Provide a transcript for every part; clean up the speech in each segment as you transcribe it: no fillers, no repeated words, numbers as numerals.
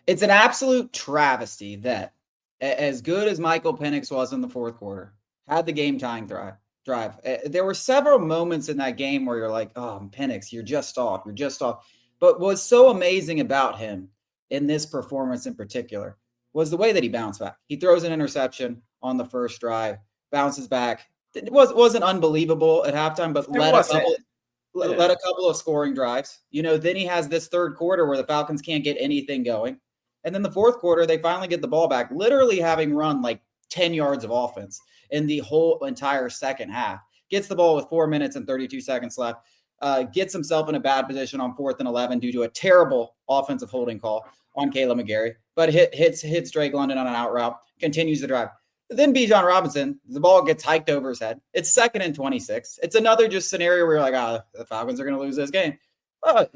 It's an absolute travesty that as good as Michael Penix was in the fourth quarter, had the game tying drive. There were several moments in that game where you're like, oh, Penix, you're just off. You're just off. But what's so amazing about him in this performance in particular was the way that he bounced back. He throws an interception on the first drive, bounces back. It wasn't unbelievable at halftime, but It wasn't. led a couple of scoring drives. Then he has this third quarter where the Falcons can't get anything going. And then the fourth quarter, they finally get the ball back, literally having run like 10 yards of offense in the whole entire second half. Gets the ball with 4 minutes and 32 seconds left. Gets himself in a bad position on 4th and 11 due to a terrible offensive holding call on Caleb McGarry, but hits Drake London on an out route, continues the drive. Then Bijan Robinson, the ball gets hiked over his head. It's 2nd and 26. It's another just scenario where you're like, the Falcons are going to lose this game.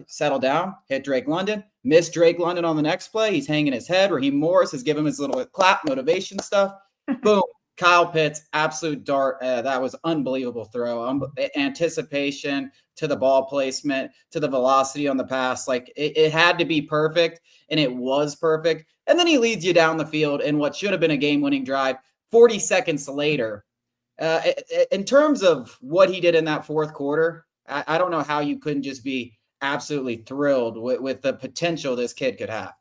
Settle down, hit Drake London, miss Drake London on the next play. He's hanging his head. Raheem Morris has given him his little clap motivation stuff. Boom. Kyle Pitts, absolute dart. That was unbelievable throw. Anticipation to the ball placement, to the velocity on the pass. Like it had to be perfect, and it was perfect. And then he leads you down the field in what should have been a game-winning drive 40 seconds later. In terms of what he did in that fourth quarter, I don't know how you couldn't just be absolutely thrilled with the potential this kid could have.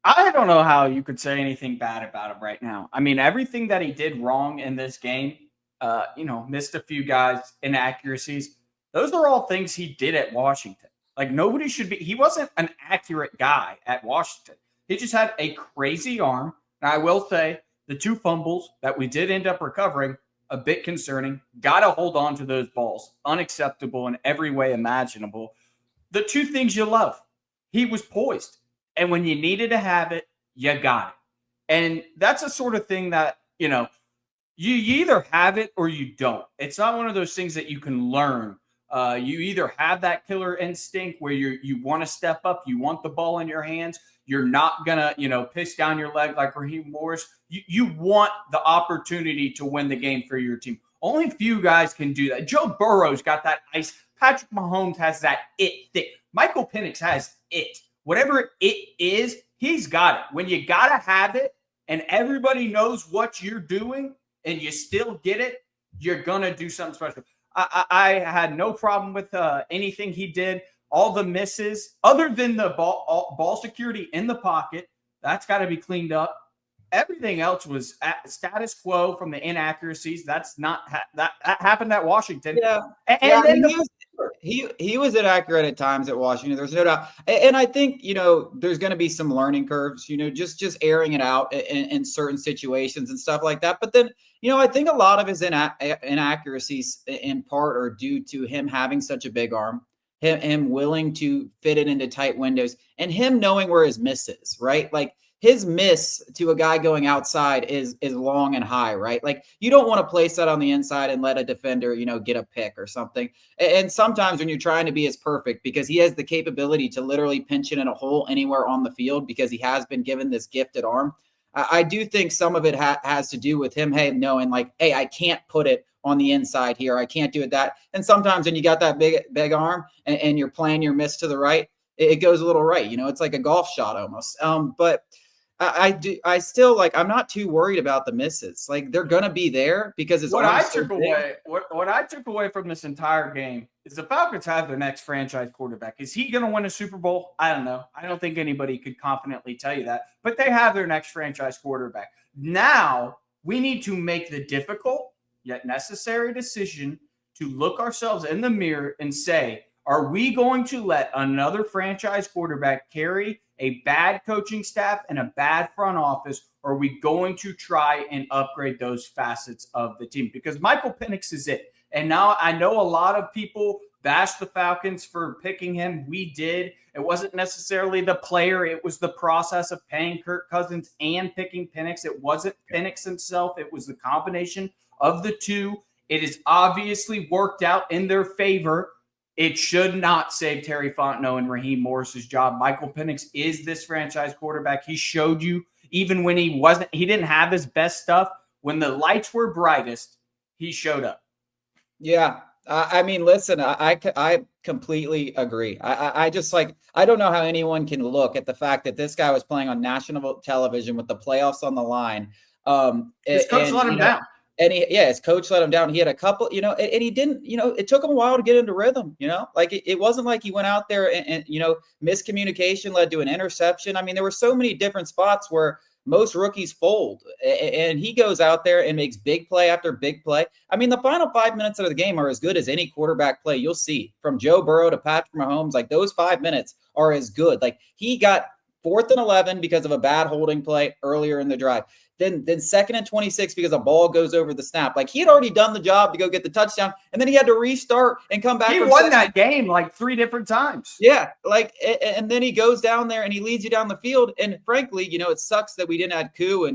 I don't know how you could say anything bad about him right now. I mean, everything that he did wrong in this game, missed a few guys, inaccuracies. Those are all things he did at Washington. Like nobody should be. He wasn't an accurate guy at Washington. He just had a crazy arm. And I will say the 2 fumbles that we did end up recovering, a bit concerning. Got to hold on to those balls. Unacceptable in every way imaginable. The 2 things you love. He was poised. And when you needed to have it, you got it. And that's a sort of thing that, you either have it or you don't. It's not one of those things that you can learn. You either have that killer instinct where you want to step up, you want the ball in your hands, you're not going to, piss down your leg like Raheem Morris. You want the opportunity to win the game for your team. Only few guys can do that. Joe Burrow's got that ice. Patrick Mahomes has that it thing. Michael Penix has it. Whatever it is, he's got it. When you got to have it and everybody knows what you're doing and you still get it, you're going to do something special. I had no problem with anything he did. All the misses, other than the ball security in the pocket, that's got to be cleaned up. Everything else was at status quo from the inaccuracies. That's not that happened at Washington. Yeah, then he was inaccurate at times at Washington. There's no doubt, and I think there's going to be some learning curves. Just airing it out in certain situations and stuff like that. But then I think a lot of his inaccuracies in part are due to him having such a big arm, him willing to fit it into tight windows, and him knowing where his miss is. Right, like. His miss to a guy going outside is long and high, right? Like you don't want to place that on the inside and let a defender, get a pick or something. And sometimes when you're trying to be as perfect, because he has the capability to literally pinch it in a hole anywhere on the field because he has been given this gifted arm. I do think some of it has to do with him, knowing like, hey, I can't put it on the inside here. I can't do it that. And sometimes when you got that big arm and you're playing your miss to the right, it goes a little right. It's like a golf shot almost. But I still I'm not too worried about the misses. Like they're gonna be there because it's what I took away from this entire game is the Falcons have their next franchise quarterback. Is he gonna win a Super Bowl? I don't know. I don't think anybody could confidently tell you that, but they have their next franchise quarterback. Now we need to make the difficult yet necessary decision to look ourselves in the mirror and say, are we going to let another franchise quarterback carry a bad coaching staff and a bad front office, or are we going to try and upgrade those facets of the team? Because Michael Penix is it. And now I know a lot of people bash the Falcons for picking him. We did. It wasn't necessarily the player. It was the process of paying Kirk Cousins and picking Penix. It wasn't Penix himself. It was the combination of the two. It has obviously worked out in their favor. It should not save Terry Fontenot and Raheem Morris's job. Michael Penix is this franchise quarterback. He showed you, even when he didn't have his best stuff. When the lights were brightest, he showed up. Yeah. I mean, listen, I completely agree. I just like, I don't know how anyone can look at the fact that this guy was playing on national television with the playoffs on the line. His coach And, let him down. and his coach let him down. He had a couple, and he didn't, it took him a while to get into rhythm, like it wasn't like he went out there and miscommunication led to an interception. I mean, there were so many different spots where most rookies fold, and he goes out there and makes big play after big play. I mean, the final 5 minutes of the game are as good as any quarterback play you'll see, from Joe Burrow to Patrick Mahomes. Like, those 5 minutes are as good. Like, he got 4th and 11 because of a bad holding play earlier in the drive. Then 2nd and 26 because a ball goes over the snap. Like, he had already done the job to go get the touchdown, and then he had to restart and come back. He won that game like 3 different times. Yeah, and then he goes down there and he leads you down the field. And frankly, it sucks that we didn't add Koo,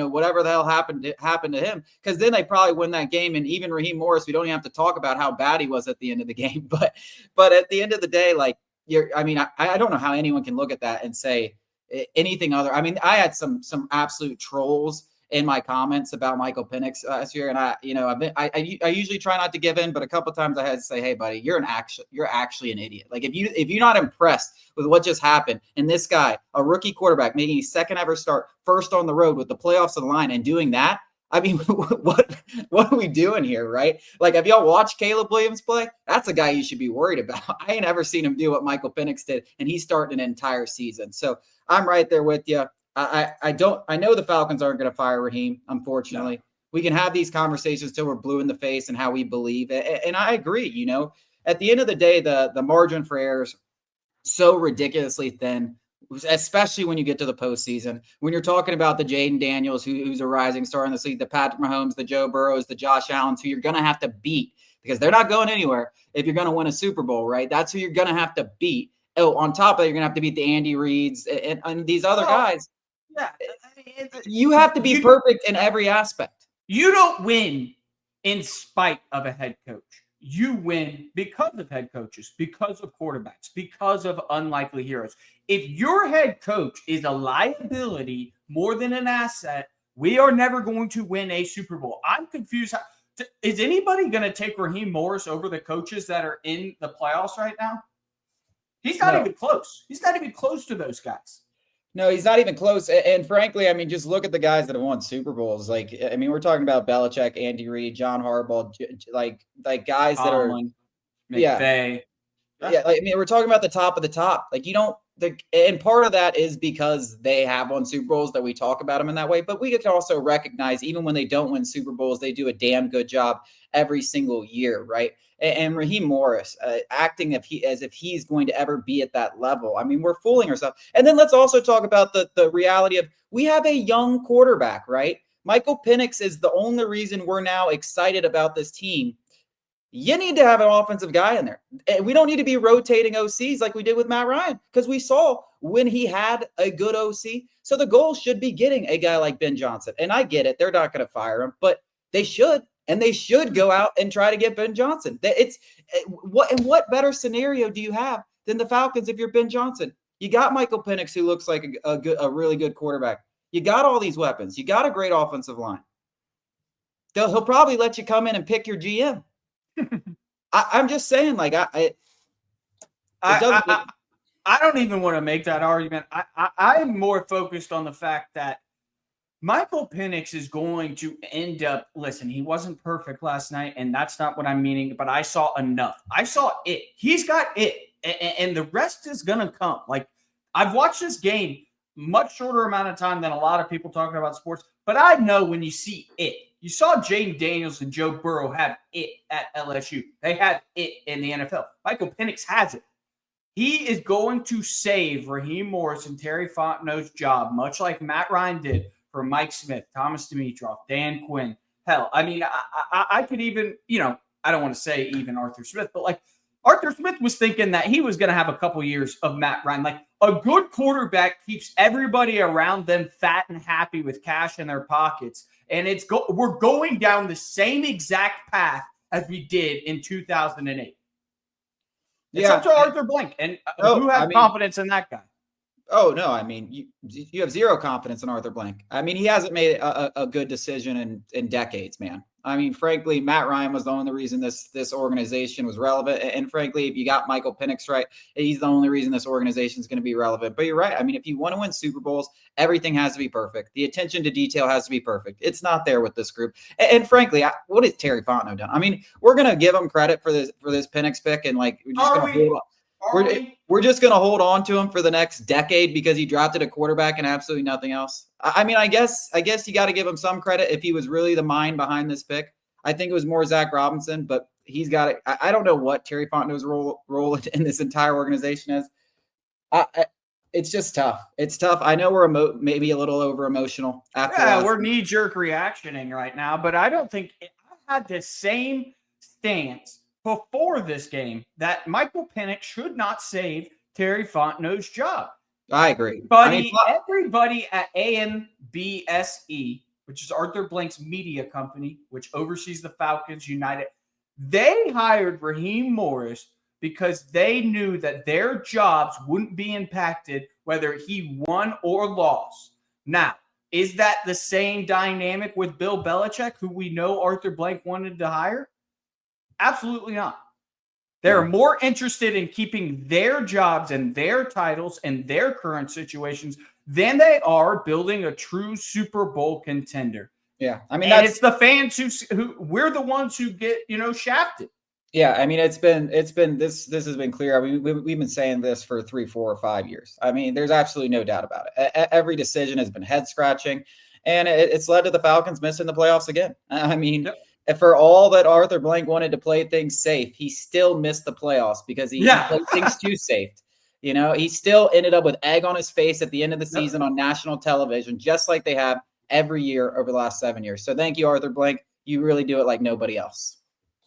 whatever the hell happened to him, because then they probably win that game. And even Raheem Morris, we don't even have to talk about how bad he was at the end of the game. But at the end of the day, like, I don't know how anyone can look at that and say anything other. I mean, I had some absolute trolls in my comments about Michael Penix last year, and I usually try not to give in, but a couple of times I had to say, "Hey, buddy, you're actually an idiot. Like, if you're not impressed with what just happened, and this guy, a rookie quarterback, making his second ever start, first on the road with the playoffs on the line, and doing that." I mean, what are we doing here, right? Like, have y'all watched Caleb Williams play? That's a guy you should be worried about. I ain't ever seen him do what Michael Penix did, and he's starting an entire season. So I'm right there with you. I know the Falcons aren't going to fire Raheem, unfortunately. No. We can have these conversations till we're blue in the face and how we believe it. And I agree, at the end of the day, the margin for error is so ridiculously thin, especially when you get to the postseason. When you're talking about the Jaden Daniels, who's a rising star in this league, the Patrick Mahomes, the Joe Burrows, the Josh Allens, who you're going to have to beat because they're not going anywhere if you're going to win a Super Bowl, right? That's who you're going to have to beat. Oh, on top of it, you're going to have to beat the Andy Reids and these other guys. Yeah, you have to be perfect in every aspect. You don't win in spite of a head coach. You win because of head coaches, because of quarterbacks, because of unlikely heroes. If your head coach is a liability more than an asset, we are never going to win a Super Bowl. I'm confused. Is anybody going to take Raheem Morris over the coaches that are in the playoffs right now? He's not even close. He's not even close to those guys. No, he's not even close. And frankly, I mean, just look at the guys that have won Super Bowls. Like, I mean, we're talking about Belichick, Andy Reid, John Harbaugh, like guys that are McVay. Yeah, like, I mean, we're talking about the top of the top. Like, and part of that is because they have won Super Bowls that we talk about them in that way. But we can also recognize, even when they don't win Super Bowls, they do a damn good job every single year, right? And Raheem Morris acting as if he's going to ever be at that level. I mean, we're fooling ourselves. And then let's also talk about the reality of, we have a young quarterback, right? Michael Penix is the only reason we're now excited about this team. You need to have an offensive guy in there. And we don't need to be rotating OCs like we did with Matt Ryan, because we saw when he had a good OC. So the goal should be getting a guy like Ben Johnson. And I get it. They're not going to fire him, but they should. And they should go out and try to get Ben Johnson. What better scenario do you have than the Falcons if you're Ben Johnson? You got Michael Penix, who looks like a really good quarterback. You got all these weapons. You got a great offensive line. He'll probably let you come in and pick your GM. I'm just saying, like, I don't even want to make that argument. I'm more focused on the fact that Michael Penix is going to end up, listen, he wasn't perfect last night, and that's not what I'm meaning, but I saw enough. I saw it. He's got it, and the rest is going to come. Like, I've watched this game much shorter amount of time than a lot of people talking about sports, but I know when you see it. You saw Jaden Daniels and Joe Burrow have it at LSU. They have it in the NFL. Michael Penix has it. He is going to save Raheem Morris and Terry Fontenot's job, much like Matt Ryan did for Mike Smith, Thomas Dimitroff, Dan Quinn. Hell, I mean, I could even, I don't want to say even Arthur Smith, but like Arthur Smith was thinking that he was going to have a couple years of Matt Ryan. Like, a good quarterback keeps everybody around them fat and happy with cash in their pockets. And we're going down the same exact path as we did in 2008. It's up to Arthur Blank. And who has confidence in that guy? Oh no, I mean you have zero confidence in Arthur Blank. I mean he hasn't made a good decision in decades, man. I mean, frankly, Matt Ryan was the only reason this organization was relevant, and frankly, if you got Michael Penix right, he's the only reason this organization is going to be relevant. But you're right. I mean, if you want to win Super Bowls, everything has to be perfect. The attention to detail has to be perfect. It's not there with this group. And frankly, what has Terry Fontenot done? I mean, we're going to give him credit for this Penix pick, and like we're just going to hold on. We're just going to hold on to him for the next decade because he drafted a quarterback and absolutely nothing else. I mean, I guess you got to give him some credit if he was really the mind behind this pick. I think it was more Zach Robinson, but he's got it. I don't know what Terry Fontenot's role in this entire organization is. It's just tough. It's tough. I know we're maybe a little over emotional after. We're knee jerk reactioning right now, but I don't think I had the same stance before this game that Michael Penix should not save Terry Fontenot's job. I agree. Everybody at AMBSE, which is Arthur Blank's media company, which oversees the Falcons United, they hired Raheem Morris because they knew that their jobs wouldn't be impacted whether he won or lost. Now, is that the same dynamic with Bill Belichick, who we know Arthur Blank wanted to hire? Absolutely not. They're more interested in keeping their jobs and their titles and their current situations than they are building a true Super Bowl contender. Yeah. I mean, it's the fans who we're the ones who get, shafted. Yeah. I mean, this has been clear. I mean, we've been saying this for 3, 4, or 5 years. I mean, there's absolutely no doubt about it. Every decision has been head scratching, and it's led to the Falcons missing the playoffs again. I mean, for all that Arthur Blank wanted to play things safe, he still missed the playoffs because he played things too safe. He still ended up with egg on his face at the end of the season on national television, just like they have every year over the last 7 years. So thank you, Arthur Blank. You really do it like nobody else.